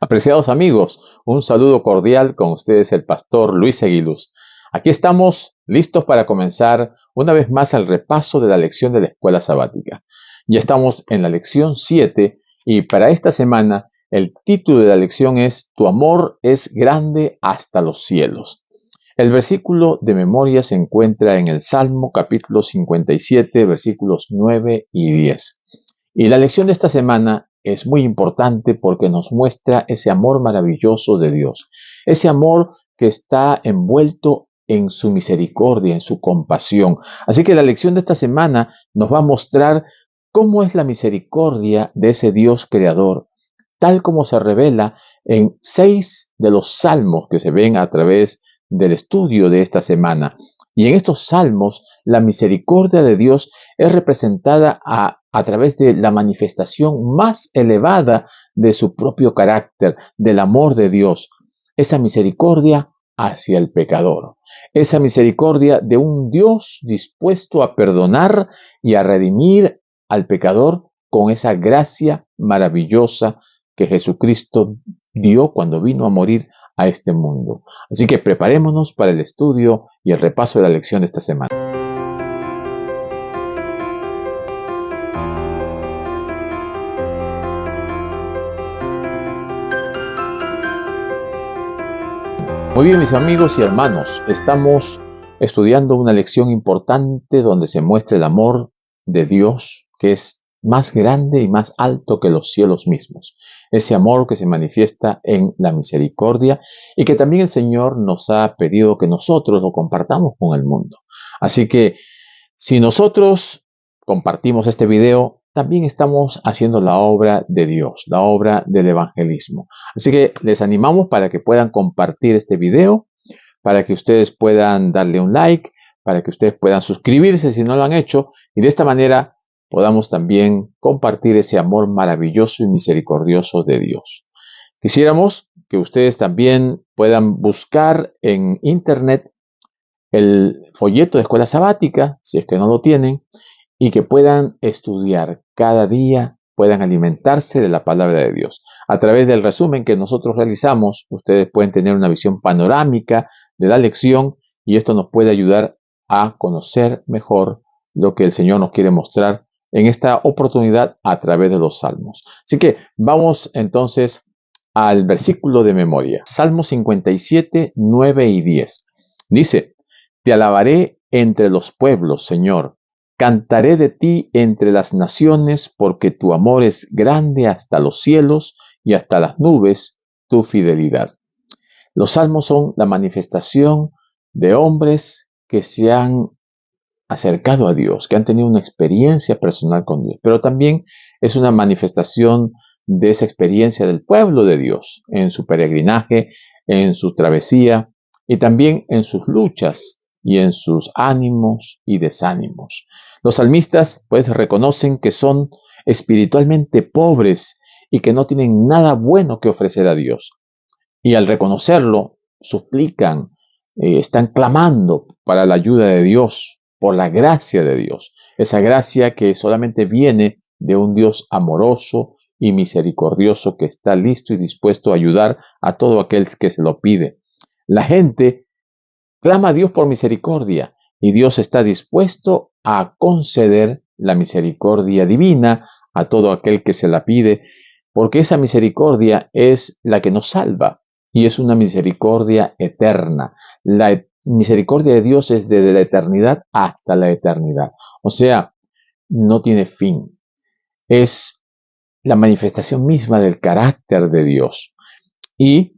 Apreciados amigos, un saludo cordial con ustedes el pastor Luis Aguiluz. Aquí estamos listos para comenzar una vez más el repaso de la lección de la escuela sabática. Ya estamos en la lección 7 y para esta semana el título de la lección es Tu amor es grande hasta los cielos. El versículo de memoria se encuentra en el Salmo capítulo 57, versículos 9 y 10. Y la lección de esta semana es muy importante porque nos muestra ese amor maravilloso de Dios, ese amor que está envuelto en su misericordia, en su compasión. Así que la lección de esta semana nos va a mostrar cómo es la misericordia de ese Dios creador, tal como se revela en 6 de los salmos que se ven a través del estudio de esta semana. Y en estos salmos, la misericordia de Dios es representada a través de la manifestación más elevada de su propio carácter, del amor de Dios. Esa misericordia hacia el pecador. Esa misericordia de un Dios dispuesto a perdonar y a redimir al pecador con esa gracia maravillosa que Jesucristo dio cuando vino a morir a este mundo. Así que preparémonos para el estudio y el repaso de la lección de esta semana. Muy bien, mis amigos y hermanos, estamos estudiando una lección importante donde se muestra el amor de Dios, que es más grande y más alto que los cielos mismos. Ese amor que se manifiesta en la misericordia y que también el Señor nos ha pedido que nosotros lo compartamos con el mundo. Así que si nosotros compartimos este video, también estamos haciendo la obra de Dios, la obra del evangelismo. Así que les animamos para que puedan compartir este video, para que ustedes puedan darle un like, para que ustedes puedan suscribirse si no lo han hecho, y de esta manera podamos también compartir ese amor maravilloso y misericordioso de Dios. Quisiéramos que ustedes también puedan buscar en internet el folleto de escuela sabática, si es que no lo tienen, y que puedan estudiar cada día, puedan alimentarse de la palabra de Dios. A través del resumen que nosotros realizamos, ustedes pueden tener una visión panorámica de la lección y esto nos puede ayudar a conocer mejor lo que el Señor nos quiere mostrar en esta oportunidad a través de los salmos. Así que vamos entonces al versículo de memoria. Salmo 57, 9 y 10. Dice: Te alabaré entre los pueblos, Señor. Cantaré de ti entre las naciones, porque tu amor es grande hasta los cielos y hasta las nubes, tu fidelidad. Los salmos son la manifestación de hombres que se han acercado a Dios, que han tenido una experiencia personal con Dios, pero también es una manifestación de esa experiencia del pueblo de Dios en su peregrinaje, en su travesía y también en sus luchas y en sus ánimos y desánimos. Los salmistas pues reconocen que son espiritualmente pobres y que no tienen nada bueno que ofrecer a Dios. Y al reconocerlo, suplican, están clamando para la ayuda de Dios, por la gracia de Dios. Esa gracia que solamente viene de un Dios amoroso y misericordioso que está listo y dispuesto a ayudar a todo aquel que se lo pide. La gente clama a Dios por misericordia y Dios está dispuesto a conceder la misericordia divina a todo aquel que se la pide, porque esa misericordia es la que nos salva y es una misericordia eterna. La misericordia de Dios es desde la eternidad hasta la eternidad. O sea, no tiene fin. Es la manifestación misma del carácter de Dios. Y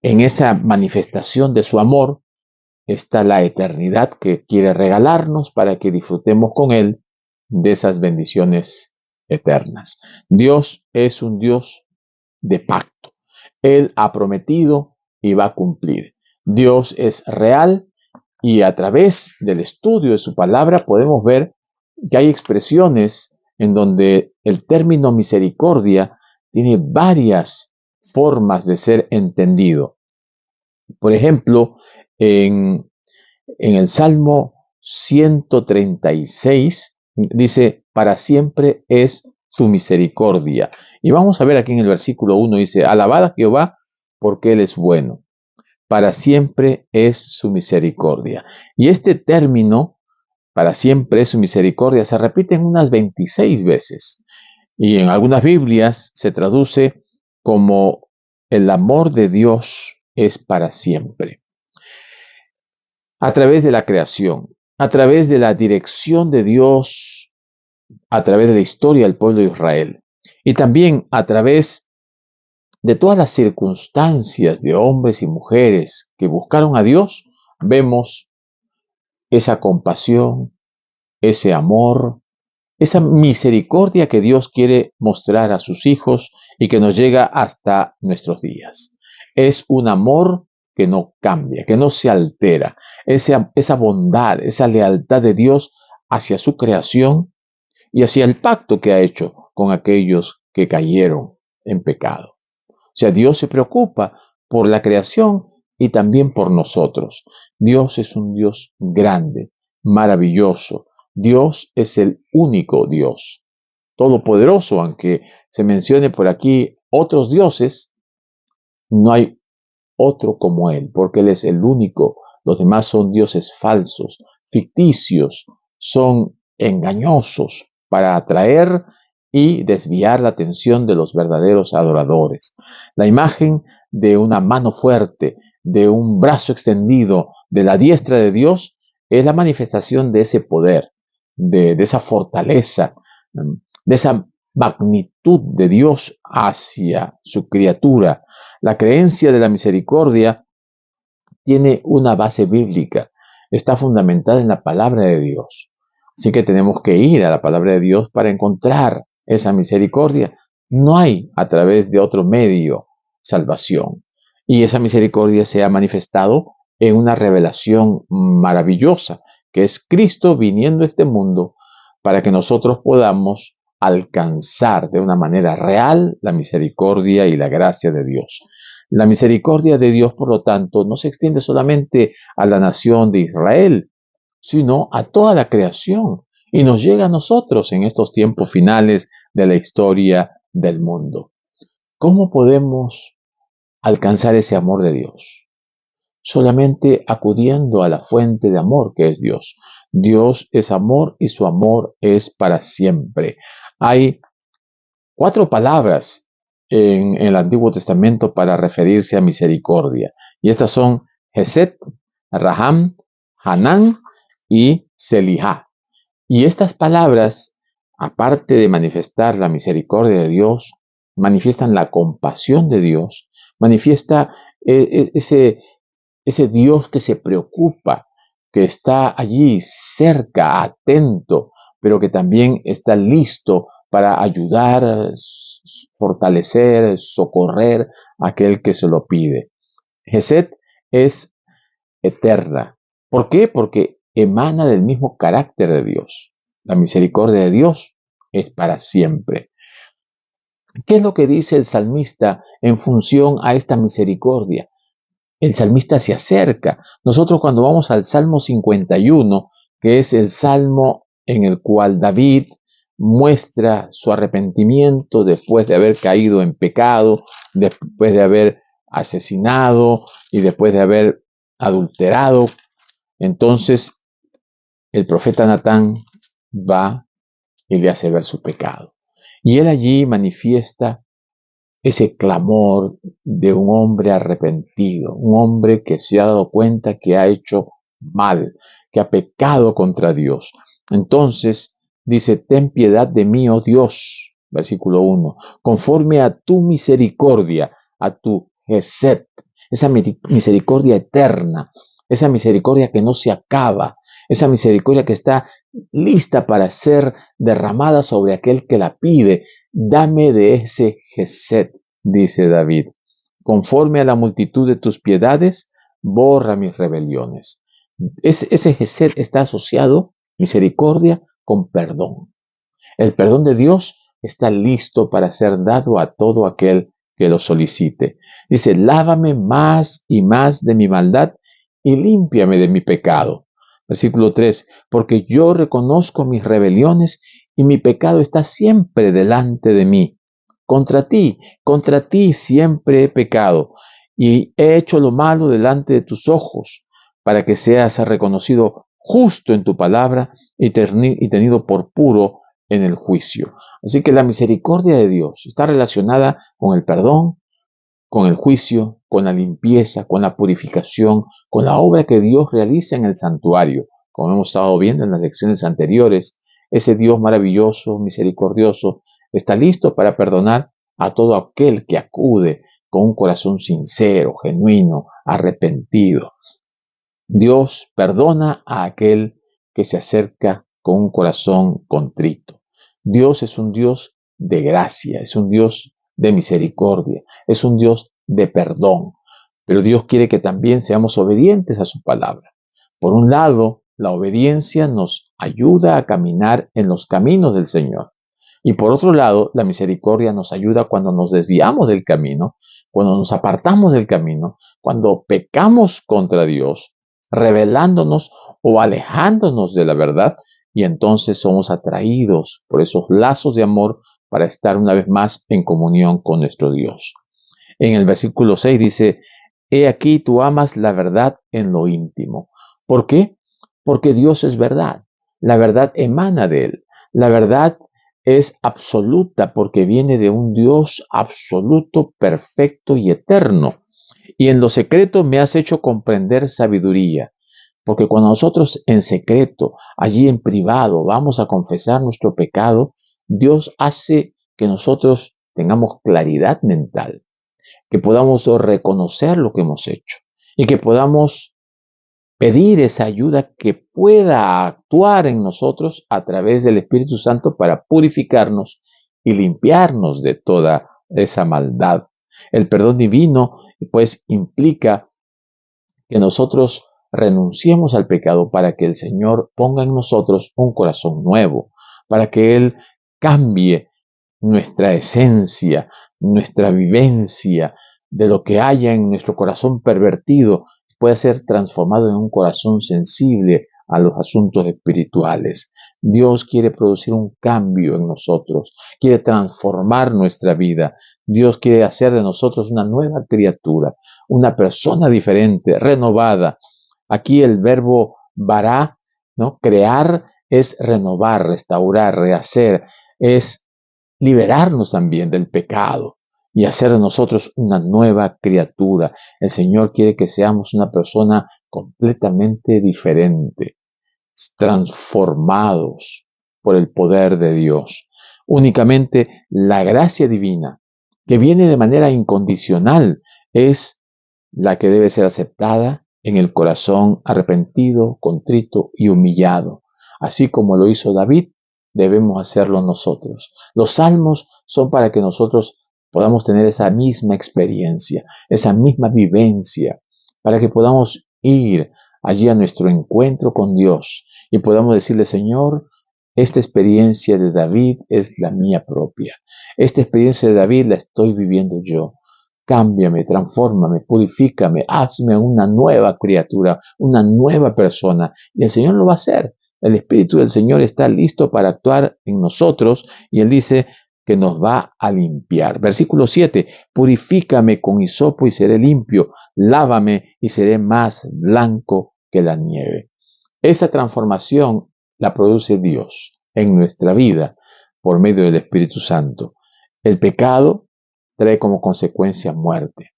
en esa manifestación de su amor está la eternidad que quiere regalarnos para que disfrutemos con Él de esas bendiciones eternas. Dios es un Dios de pacto. Él ha prometido y va a cumplir. Dios es real y a través del estudio de su palabra podemos ver que hay expresiones en donde el término misericordia tiene varias formas de ser entendido. Por ejemplo, en el Salmo 136 dice: para siempre es su misericordia. Y vamos a ver aquí en el versículo 1, dice, alabad a Jehová porque Él es bueno, para siempre es su misericordia. Y este término, para siempre es su misericordia, se repite en unas 26 veces. Y en algunas Biblias se traduce como el amor de Dios es para siempre. A través de la creación, a través de la dirección de Dios, a través de la historia del pueblo de Israel, y también a través de todas las circunstancias de hombres y mujeres que buscaron a Dios, vemos esa compasión, ese amor, esa misericordia que Dios quiere mostrar a sus hijos y que nos llega hasta nuestros días. Es un amor que no cambia, que no se altera. Esa bondad, esa lealtad de Dios hacia su creación y hacia el pacto que ha hecho con aquellos que cayeron en pecado. O sea, Dios se preocupa por la creación y también por nosotros. Dios es un Dios grande, maravilloso. Dios es el único Dios, todopoderoso, aunque se mencione por aquí otros dioses, no hay otro como Él, porque Él es el único. Los demás son dioses falsos, ficticios, son engañosos para atraer y desviar la atención de los verdaderos adoradores. La imagen de una mano fuerte, de un brazo extendido, de la diestra de Dios, es la manifestación de ese poder, de esa fortaleza, de esa magnitud de Dios hacia su criatura. La creencia de la misericordia tiene una base bíblica, está fundamentada en la palabra de Dios. Así que tenemos que ir a la palabra de Dios para encontrar esa misericordia. No hay a través de otro medio salvación. Y esa misericordia se ha manifestado en una revelación maravillosa, que es Cristo viniendo a este mundo para que nosotros podamos alcanzar de una manera real la misericordia y la gracia de Dios. La misericordia de Dios, por lo tanto, no se extiende solamente a la nación de Israel, sino a toda la creación y nos llega a nosotros en estos tiempos finales de la historia del mundo. ¿Cómo podemos alcanzar ese amor de Dios? Solamente acudiendo a la fuente de amor que es Dios. Dios es amor y su amor es para siempre. Hay 4 palabras en el Antiguo Testamento para referirse a misericordia. Y estas son Hesed, Raham, Hanán y Selihá. Y estas palabras, aparte de manifestar la misericordia de Dios, manifiestan la compasión de Dios, manifiesta ese Dios que se preocupa, que está allí cerca, atento, pero que también está listo para ayudar, fortalecer, socorrer a aquel que se lo pide. Hesed es eterna. ¿Por qué? Porque emana del mismo carácter de Dios. La misericordia de Dios es para siempre. ¿Qué es lo que dice el salmista en función a esta misericordia? El salmista se acerca. Nosotros cuando vamos al Salmo 51, que es el salmo en el cual David muestra su arrepentimiento después de haber caído en pecado, después de haber asesinado y después de haber adulterado, entonces el profeta Natán va y le hace ver su pecado. Y él allí manifiesta ese clamor de un hombre arrepentido, un hombre que se ha dado cuenta que ha hecho mal, que ha pecado contra Dios. Entonces dice, ten piedad de mí, oh Dios, versículo 1, conforme a tu misericordia, a tu Hesed, esa misericordia eterna, esa misericordia que no se acaba, esa misericordia que está lista para ser derramada sobre aquel que la pide. Dame de ese Hesed, dice David. Conforme a la multitud de tus piedades, borra mis rebeliones. Ese Hesed está asociado, misericordia, con perdón. El perdón de Dios está listo para ser dado a todo aquel que lo solicite. Dice, lávame más y más de mi maldad y límpiame de mi pecado. Versículo 3, porque yo reconozco mis rebeliones y mi pecado está siempre delante de mí. Contra ti siempre he pecado, y he hecho lo malo delante de tus ojos, para que seas reconocido justo en tu palabra y tenido por puro en el juicio. Así que la misericordia de Dios está relacionada con el perdón, con el juicio, con la limpieza, con la purificación, con la obra que Dios realiza en el santuario. Como hemos estado viendo en las lecciones anteriores, ese Dios maravilloso, misericordioso, está listo para perdonar a todo aquel que acude con un corazón sincero, genuino, arrepentido. Dios perdona a aquel que se acerca con un corazón contrito. Dios es un Dios de gracia, es un Dios de misericordia, es un Dios de perdón. Pero Dios quiere que también seamos obedientes a su palabra. Por un lado, la obediencia nos ayuda a caminar en los caminos del Señor. Y por otro lado, la misericordia nos ayuda cuando nos desviamos del camino, cuando nos apartamos del camino, cuando pecamos contra Dios, rebelándonos o alejándonos de la verdad, y entonces somos atraídos por esos lazos de amor para estar una vez más en comunión con nuestro Dios. En el versículo 6 dice, he aquí tú amas la verdad en lo íntimo. ¿Por qué? Porque Dios es verdad. La verdad emana de Él. La verdad es absoluta porque viene de un Dios absoluto, perfecto y eterno. Y en lo secreto me has hecho comprender sabiduría. Porque cuando nosotros en secreto, allí en privado, vamos a confesar nuestro pecado, Dios hace que nosotros tengamos claridad mental, que podamos reconocer lo que hemos hecho y que podamos pedir esa ayuda que pueda actuar en nosotros a través del Espíritu Santo para purificarnos y limpiarnos de toda esa maldad. El perdón divino, pues, implica que nosotros renunciemos al pecado para que el Señor ponga en nosotros un corazón nuevo, para que Él cambie nuestra esencia, nuestra vivencia, de lo que haya en nuestro corazón pervertido, puede ser transformado en un corazón sensible a los asuntos espirituales. Dios quiere producir un cambio en nosotros, quiere transformar nuestra vida. Dios quiere hacer de nosotros una nueva criatura, una persona diferente, renovada. Aquí el verbo vará, ¿no? Crear es renovar, restaurar, rehacer, es liberarnos también del pecado y hacer de nosotros una nueva criatura. El Señor quiere que seamos una persona completamente diferente, transformados por el poder de Dios. Únicamente la gracia divina, que viene de manera incondicional, es la que debe ser aceptada en el corazón arrepentido, contrito y humillado. Así como lo hizo David, debemos hacerlo nosotros. Los salmos son para que nosotros podamos tener esa misma experiencia, esa misma vivencia, para que podamos ir allí a nuestro encuentro con Dios y podamos decirle, Señor, esta experiencia de David es la mía propia. Esta experiencia de David la estoy viviendo yo. Cámbiame, transfórmame, purifícame, hazme una nueva criatura, una nueva persona. Y el Señor lo va a hacer. El Espíritu del Señor está listo para actuar en nosotros y Él dice que nos va a limpiar. Versículo 7, purifícame con hisopo y seré limpio, lávame y seré más blanco que la nieve. Esa transformación la produce Dios en nuestra vida por medio del Espíritu Santo. El pecado trae como consecuencia muerte.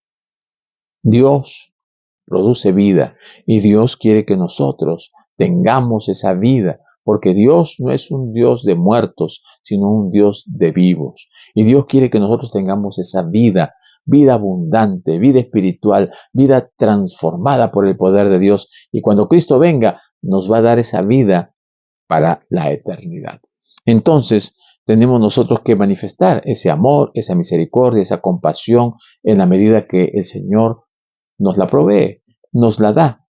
Dios produce vida y Dios quiere que nosotros tengamos esa vida, porque Dios no es un Dios de muertos, sino un Dios de vivos. Y Dios quiere que nosotros tengamos esa vida, vida abundante, vida espiritual, vida transformada por el poder de Dios. Y cuando Cristo venga, nos va a dar esa vida para la eternidad. Entonces, tenemos nosotros que manifestar ese amor, esa misericordia, esa compasión en la medida que el Señor nos la provee, nos la da.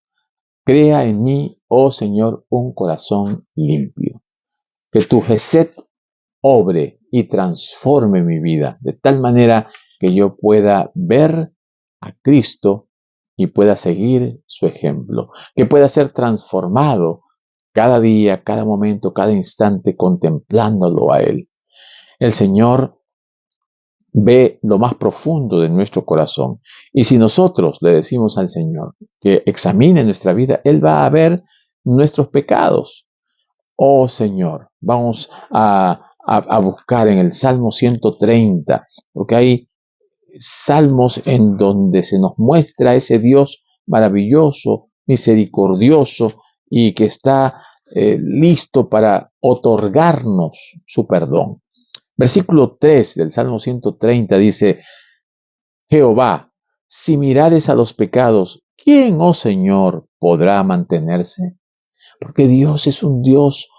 Crea en mí, oh Señor, un corazón limpio. Que tu Gesed obre y transforme mi vida de tal manera que yo pueda ver a Cristo y pueda seguir su ejemplo, que pueda ser transformado cada día, cada momento, cada instante, contemplándolo a Él. El Señor ve lo más profundo de nuestro corazón. Y si nosotros le decimos al Señor que examine nuestra vida, Él va a ver nuestros pecados. Oh Señor, vamos a buscar en el Salmo 130, porque hay salmos en donde se nos muestra ese Dios maravilloso, misericordioso y que está listo para otorgarnos su perdón. Versículo 3 del Salmo 130 dice: Jehová, si mirares a los pecados, ¿quién, oh Señor, podrá mantenerse? Porque Dios es un Dios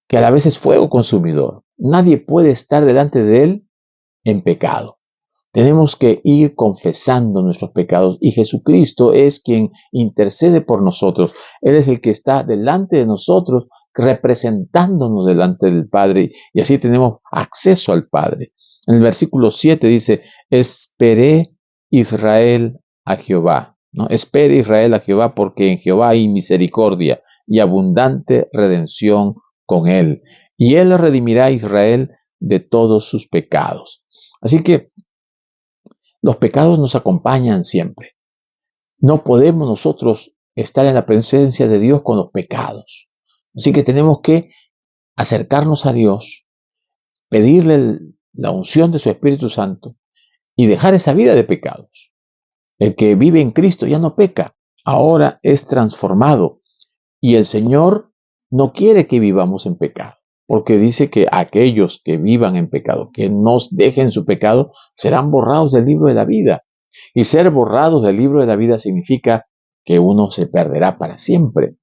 que a la vez es fuego consumidor. Nadie puede estar delante de Él en pecado. Tenemos que ir confesando nuestros pecados y Jesucristo es quien intercede por nosotros. Él es el que está delante de nosotros, representándonos delante del Padre y así tenemos acceso al Padre. En el versículo 7 dice: esperé Israel a Jehová. ¿No? Espere Israel a Jehová, porque en Jehová hay misericordia y abundante redención con él. Y él redimirá a Israel de todos sus pecados. Así que los pecados nos acompañan siempre. No podemos nosotros estar en la presencia de Dios con los pecados. Así que tenemos que acercarnos a Dios, pedirle la unción de su Espíritu Santo y dejar esa vida de pecados. El que vive en Cristo ya no peca, ahora es transformado. Y el Señor no quiere que vivamos en pecado, porque dice que aquellos que vivan en pecado, que nos dejen su pecado, serán borrados del libro de la vida. Y ser borrados del libro de la vida significa que uno se perderá para siempre.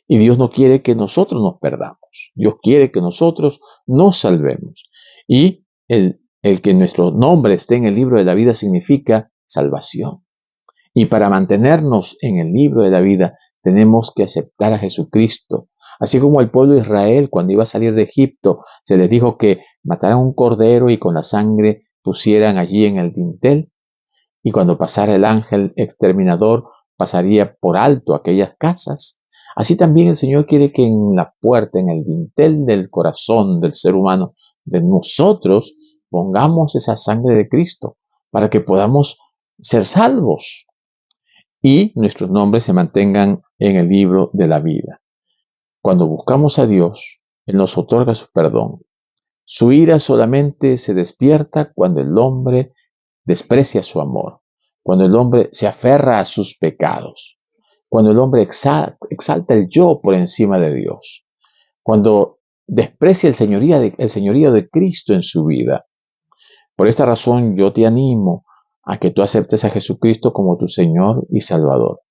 Y Dios no quiere que nosotros nos perdamos. Dios quiere que nosotros nos salvemos. Y el que nuestro nombre esté en el libro de la vida significa salvación. Y para mantenernos en el libro de la vida tenemos que aceptar a Jesucristo. Así como el pueblo de Israel cuando iba a salir de Egipto se les dijo que mataran un cordero y con la sangre pusieran allí en el dintel. Y cuando pasara el ángel exterminador pasaría por alto aquellas casas. Así también el Señor quiere que en la puerta, en el dintel del corazón del ser humano, de nosotros, pongamos esa sangre de Cristo para que podamos ser salvos y nuestros nombres se mantengan en el libro de la vida. Cuando buscamos a Dios, Él nos otorga su perdón. Su ira solamente se despierta cuando el hombre desprecia su amor, cuando el hombre se aferra a sus pecados, cuando el hombre exalta el yo por encima de Dios, cuando desprecia el señorío de Cristo en su vida. Por esta razón yo te animo a que tú aceptes a Jesucristo como tu Señor y Salvador.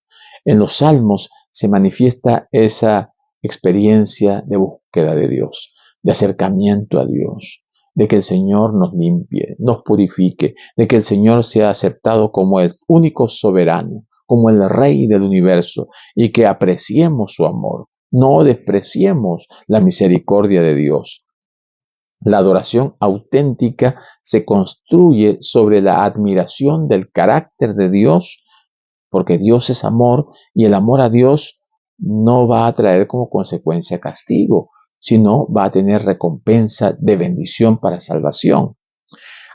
En los Salmos se manifiesta esa experiencia de búsqueda de Dios, de acercamiento a Dios, de que el Señor nos limpie, nos purifique, de que el Señor sea aceptado como el único soberano, como el Rey del universo, y que apreciemos su amor, no despreciemos la misericordia de Dios. La adoración auténtica se construye sobre la admiración del carácter de Dios, porque Dios es amor y el amor a Dios no va a traer como consecuencia castigo, sino va a tener recompensa de bendición para salvación.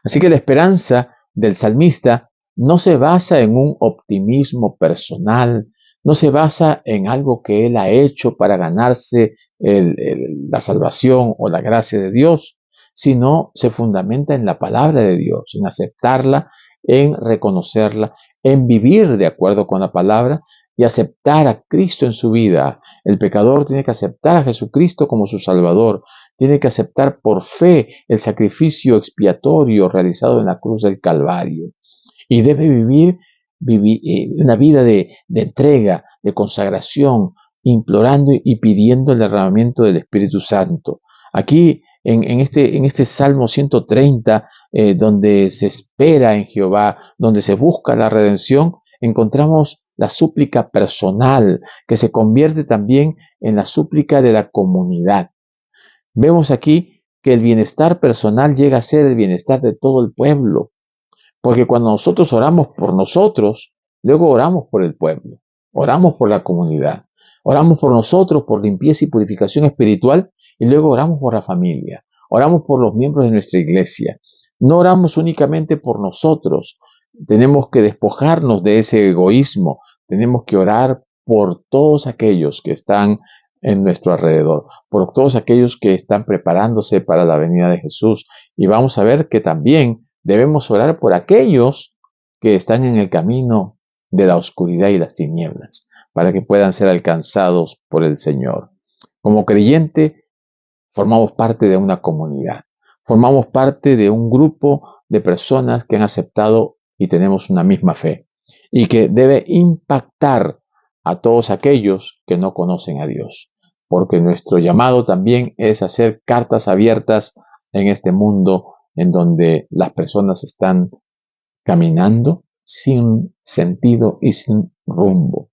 Así que la esperanza del salmista no se basa en un optimismo personal, no se basa en algo que él ha hecho para ganarse la salvación o la gracia de Dios, sino se fundamenta en la palabra de Dios, en aceptarla, en reconocerla, en vivir de acuerdo con la palabra y aceptar a Cristo en su vida. El pecador tiene que aceptar a Jesucristo como su Salvador, tiene que aceptar por fe el sacrificio expiatorio realizado en la cruz del Calvario y debe vivir una vida de entrega, de consagración, implorando y pidiendo el derramamiento del Espíritu Santo. Aquí en este Salmo 130, donde se espera en Jehová, donde se busca la redención, encontramos la súplica personal, que se convierte también en la súplica de la comunidad. Vemos aquí que el bienestar personal llega a ser el bienestar de todo el pueblo, porque cuando nosotros oramos por nosotros, luego oramos por el pueblo, oramos por la comunidad. Oramos por nosotros, por limpieza y purificación espiritual, y luego oramos por la familia. Oramos por los miembros de nuestra iglesia. No oramos únicamente por nosotros. Tenemos que despojarnos de ese egoísmo. Tenemos que orar por todos aquellos que están en nuestro alrededor, por todos aquellos que están preparándose para la venida de Jesús. Y vamos a ver que también debemos orar por aquellos que están en el camino de la oscuridad y las tinieblas, para que puedan ser alcanzados por el Señor. Como creyente, formamos parte de una comunidad, formamos parte de un grupo de personas que han aceptado y tenemos una misma fe, y que debe impactar a todos aquellos que no conocen a Dios, porque nuestro llamado también es hacer cartas abiertas en este mundo en donde las personas están caminando sin sentido y sin rumbo.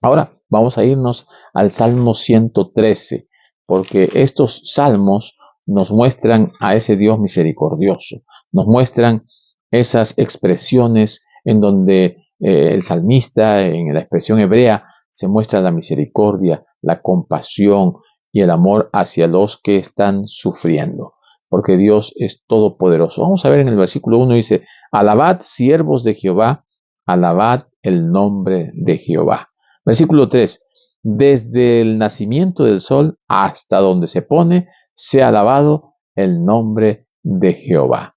Ahora vamos a irnos al Salmo 113, porque estos salmos nos muestran a ese Dios misericordioso, nos muestran esas expresiones en donde el salmista, en la expresión hebrea, se muestra la misericordia, la compasión y el amor hacia los que están sufriendo, porque Dios es todopoderoso. Vamos a ver en el versículo 1 dice, alabad siervos de Jehová, alabad el nombre de Jehová. Versículo 3. Desde el nacimiento del sol hasta donde se pone, sea alabado el nombre de Jehová.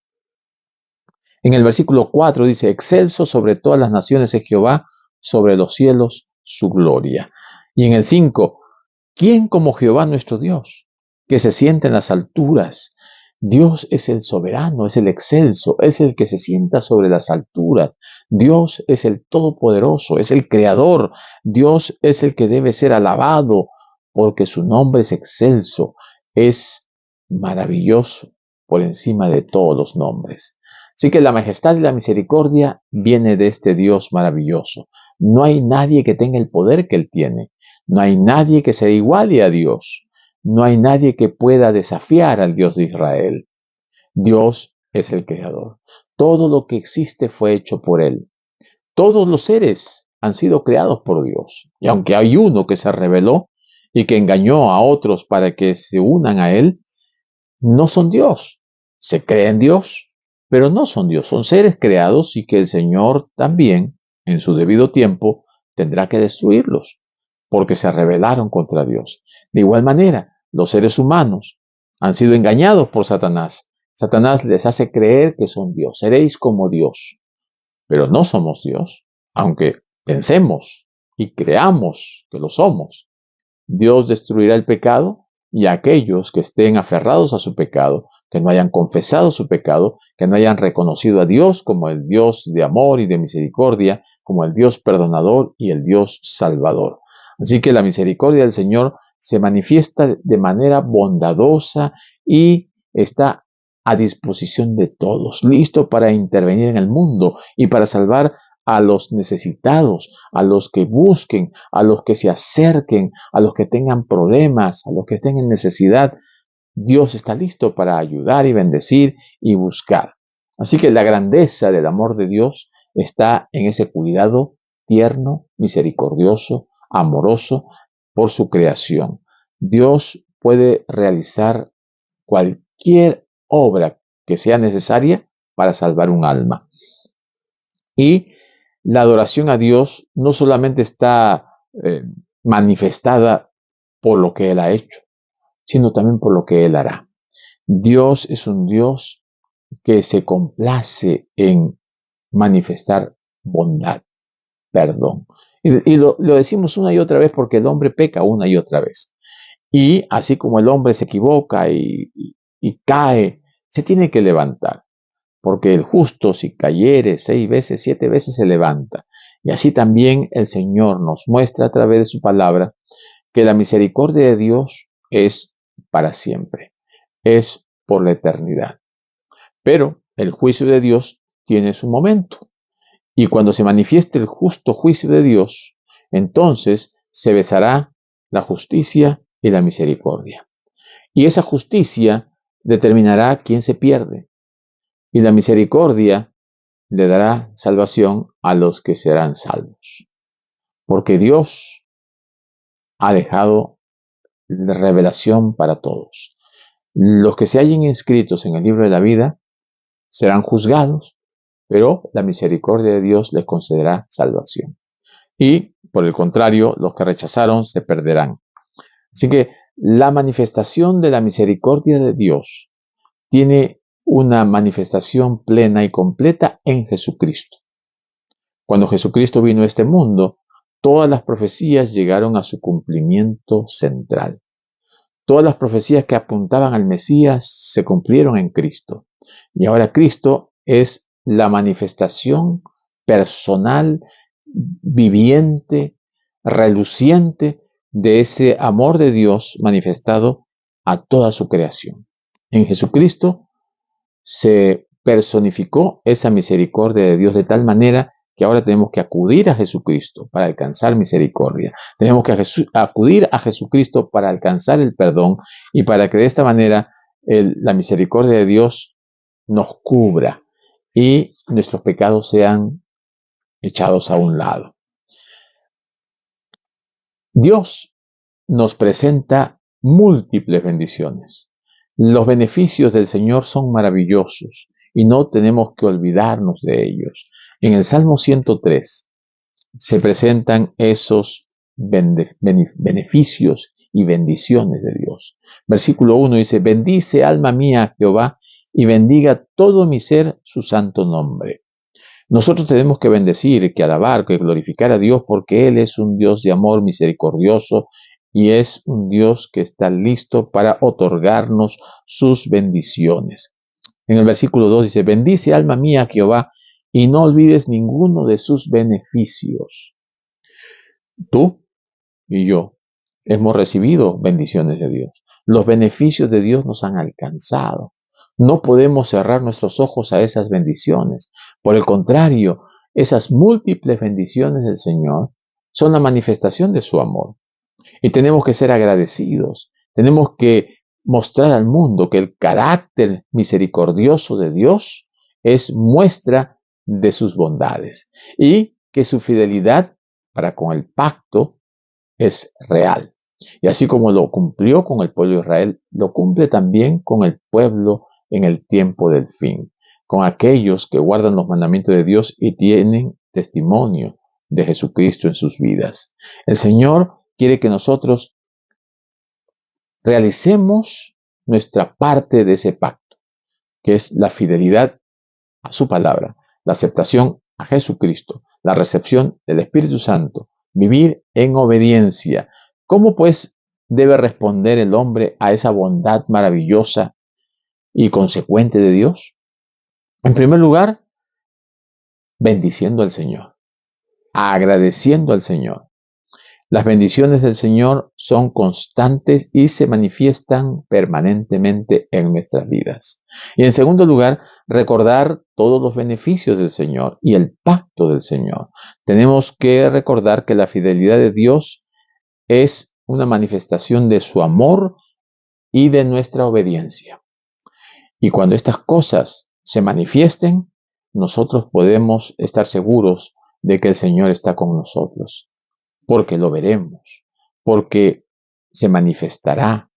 En el versículo 4 dice, excelso sobre todas las naciones es Jehová, sobre los cielos su gloria. Y en el 5, ¿quién como Jehová nuestro Dios, que se sienta en las alturas? Dios es el soberano, es el excelso, es el que se sienta sobre las alturas. Dios es el todopoderoso, es el creador. Dios es el que debe ser alabado porque su nombre es excelso, es maravilloso por encima de todos los nombres. Así que la majestad y la misericordia viene de este Dios maravilloso. No hay nadie que tenga el poder que Él tiene. No hay nadie que se iguale a Dios. No hay nadie que pueda desafiar al Dios de Israel. Dios es el creador. Todo lo que existe fue hecho por Él. Todos los seres han sido creados por Dios. Y aunque hay uno que se rebeló y que engañó a otros para que se unan a Él, no son Dios. Se creen Dios, pero no son Dios. Son seres creados y que el Señor también, en su debido tiempo, tendrá que destruirlos, porque se rebelaron contra Dios. De igual manera, los seres humanos han sido engañados por Satanás. Satanás les hace creer que son Dios. Seréis como Dios, pero no somos Dios, aunque pensemos y creamos que lo somos. Dios destruirá el pecado y aquellos que estén aferrados a su pecado, que no hayan confesado su pecado, que no hayan reconocido a Dios como el Dios de amor y de misericordia, como el Dios perdonador y el Dios salvador. Así que la misericordia del Señor se manifiesta de manera bondadosa y está a disposición de todos, listo para intervenir en el mundo y para salvar a los necesitados, a los que busquen, a los que se acerquen, a los que tengan problemas, a los que estén en necesidad. Dios está listo para ayudar y bendecir y buscar. Así que la grandeza del amor de Dios está en ese cuidado tierno, misericordioso, amoroso por su creación. Dios puede realizar cualquier obra que sea necesaria para salvar un alma. Y la adoración a Dios no solamente está manifestada por lo que Él ha hecho, sino también por lo que Él hará. Dios es un Dios que se complace en manifestar bondad, perdón. Y lo decimos una y otra vez porque el hombre peca una y otra vez. Y así como el hombre se equivoca y cae, se tiene que levantar. Porque el justo, si cayere 6 veces, 7 veces se levanta. Y así también el Señor nos muestra a través de su palabra que la misericordia de Dios es para siempre, es por la eternidad. Pero el juicio de Dios tiene su momento. Y cuando se manifieste el justo juicio de Dios, entonces se besará la justicia y la misericordia. Y esa justicia determinará quién se pierde. Y la misericordia le dará salvación a los que serán salvos. Porque Dios ha dejado revelación para todos. Los que se hallen inscritos en el libro de la vida serán juzgados, pero la misericordia de Dios les concederá salvación. Y, por el contrario, los que rechazaron se perderán. Así que la manifestación de la misericordia de Dios tiene una manifestación plena y completa en Jesucristo. Cuando Jesucristo vino a este mundo, todas las profecías llegaron a su cumplimiento central. Todas las profecías que apuntaban al Mesías se cumplieron en Cristo. Y ahora Cristo es la manifestación personal, viviente, reluciente de ese amor de Dios manifestado a toda su creación. En Jesucristo se personificó esa misericordia de Dios de tal manera que ahora tenemos que acudir a Jesucristo para alcanzar misericordia. Tenemos que acudir a Jesucristo para alcanzar el perdón y para que de esta manera la misericordia de Dios nos cubra y nuestros pecados sean echados a un lado. Dios nos presenta múltiples bendiciones. Los beneficios del Señor son maravillosos y no tenemos que olvidarnos de ellos. En el Salmo 103 se presentan esos beneficios y bendiciones de Dios. Versículo 1 dice: bendice alma mía a Jehová y bendiga todo mi ser su santo nombre. Nosotros tenemos que bendecir, que alabar, que glorificar a Dios porque Él es un Dios de amor misericordioso y es un Dios que está listo para otorgarnos sus bendiciones. En el versículo 2 dice: bendice alma mía a Jehová y no olvides ninguno de sus beneficios. Tú y yo hemos recibido bendiciones de Dios. Los beneficios de Dios nos han alcanzado. No podemos cerrar nuestros ojos a esas bendiciones. Por el contrario, esas múltiples bendiciones del Señor son la manifestación de su amor. Y tenemos que ser agradecidos. Tenemos que mostrar al mundo que el carácter misericordioso de Dios es muestra de sus bondades y que su fidelidad para con el pacto es real. Y así como lo cumplió con el pueblo de Israel, lo cumple también con el pueblo en el tiempo del fin, con aquellos que guardan los mandamientos de Dios y tienen testimonio de Jesucristo en sus vidas. El Señor quiere que nosotros realicemos nuestra parte de ese pacto, que es la fidelidad a su palabra, la aceptación a Jesucristo, la recepción del Espíritu Santo, vivir en obediencia. ¿Cómo pues debe responder el hombre a esa bondad maravillosa y consecuente de Dios? En primer lugar, bendiciendo al Señor, agradeciendo al Señor. Las bendiciones del Señor son constantes y se manifiestan permanentemente en nuestras vidas. Y en segundo lugar, recordar todos los beneficios del Señor y el pacto del Señor. Tenemos que recordar que la fidelidad de Dios es una manifestación de su amor y de nuestra obediencia. Y cuando estas cosas se manifiesten, nosotros podemos estar seguros de que el Señor está con nosotros. Porque lo veremos, porque se manifestará,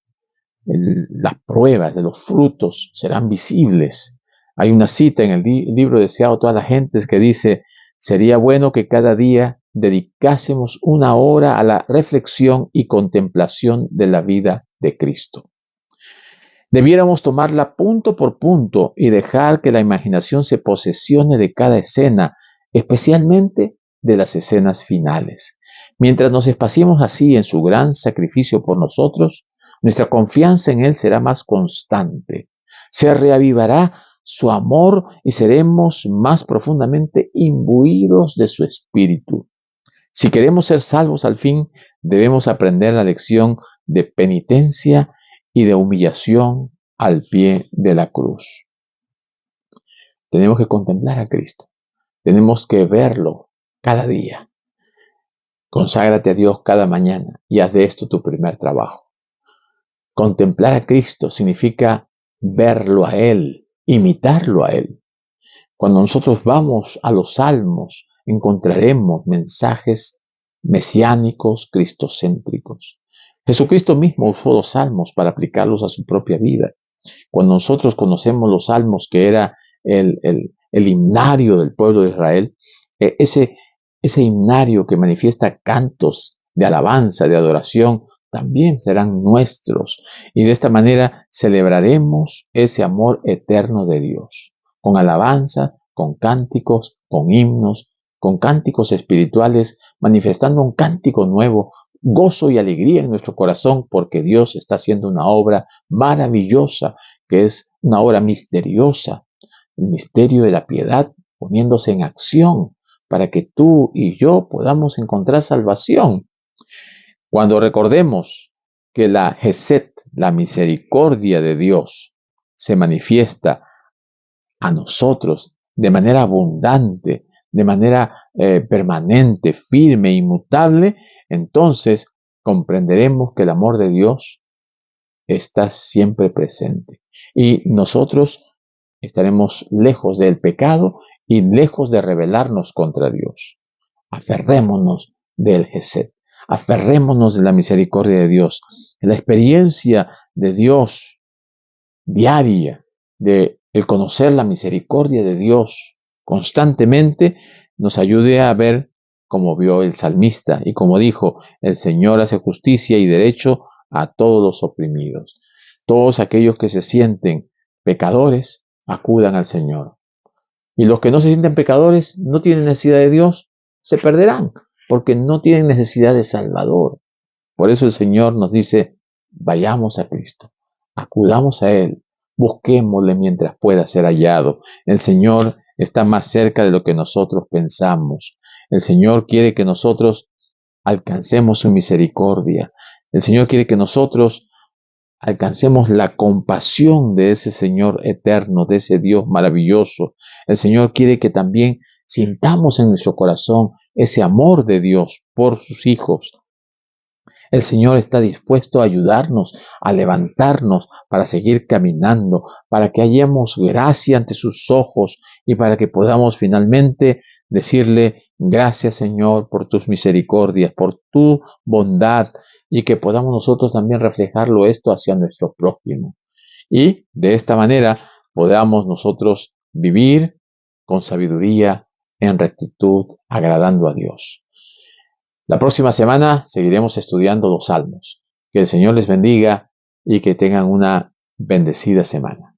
las pruebas de los frutos serán visibles. Hay una cita en el libro deseado a todas las gentes que dice: sería bueno que cada día dedicásemos una hora a la reflexión y contemplación de la vida de Cristo. Debiéramos tomarla punto por punto y dejar que la imaginación se posesione de cada escena, especialmente de las escenas finales. Mientras nos espaciemos así en su gran sacrificio por nosotros, nuestra confianza en Él será más constante. Se reavivará su amor y seremos más profundamente imbuidos de su espíritu. Si queremos ser salvos al fin, debemos aprender la lección de penitencia y de humillación al pie de la cruz. Tenemos que contemplar a Cristo. Tenemos que verlo cada día. Conságrate a Dios cada mañana y haz de esto tu primer trabajo. Contemplar a Cristo significa verlo a Él, imitarlo a Él. Cuando nosotros vamos a los salmos, encontraremos mensajes mesiánicos, cristocéntricos. Jesucristo mismo usó los salmos para aplicarlos a su propia vida. Cuando nosotros conocemos los salmos, que era el himnario del pueblo de Israel, ese himnario que manifiesta cantos de alabanza, de adoración, también serán nuestros. Y de esta manera celebraremos ese amor eterno de Dios, con alabanza, con cánticos, con himnos, con cánticos espirituales, manifestando un cántico nuevo, gozo y alegría en nuestro corazón, porque Dios está haciendo una obra maravillosa, que es una obra misteriosa, el misterio de la piedad poniéndose en acción para que tú y yo podamos encontrar salvación. Cuando recordemos que la Gesed, la misericordia de Dios, se manifiesta a nosotros de manera abundante, de manera permanente, firme, inmutable, entonces comprenderemos que el amor de Dios está siempre presente. Y nosotros estaremos lejos del pecado y lejos de rebelarnos contra Dios. Aferrémonos del Gesed, aferrémonos de la misericordia de Dios, de la experiencia de Dios diaria, de el conocer la misericordia de Dios constantemente, nos ayude a ver como vio el salmista y como dijo, el Señor hace justicia y derecho a todos los oprimidos. Todos aquellos que se sienten pecadores, acudan al Señor. Y los que no se sienten pecadores, no tienen necesidad de Dios, se perderán, porque no tienen necesidad de Salvador. Por eso el Señor nos dice, vayamos a Cristo, acudamos a Él, busquémosle mientras pueda ser hallado. El Señor está más cerca de lo que nosotros pensamos. El Señor quiere que nosotros alcancemos su misericordia. El Señor quiere que nosotros alcancemos la compasión de ese Señor eterno, de ese Dios maravilloso. El Señor quiere que también sintamos en nuestro corazón ese amor de Dios por sus hijos. El Señor está dispuesto a ayudarnos, a levantarnos para seguir caminando, para que hallemos gracia ante sus ojos y para que podamos finalmente decirle gracias, Señor, por tus misericordias, por tu bondad, y que podamos nosotros también reflejarlo esto hacia nuestro prójimo. Y de esta manera podamos nosotros vivir con sabiduría, en rectitud, agradando a Dios. La próxima semana seguiremos estudiando los Salmos. Que el Señor les bendiga y que tengan una bendecida semana.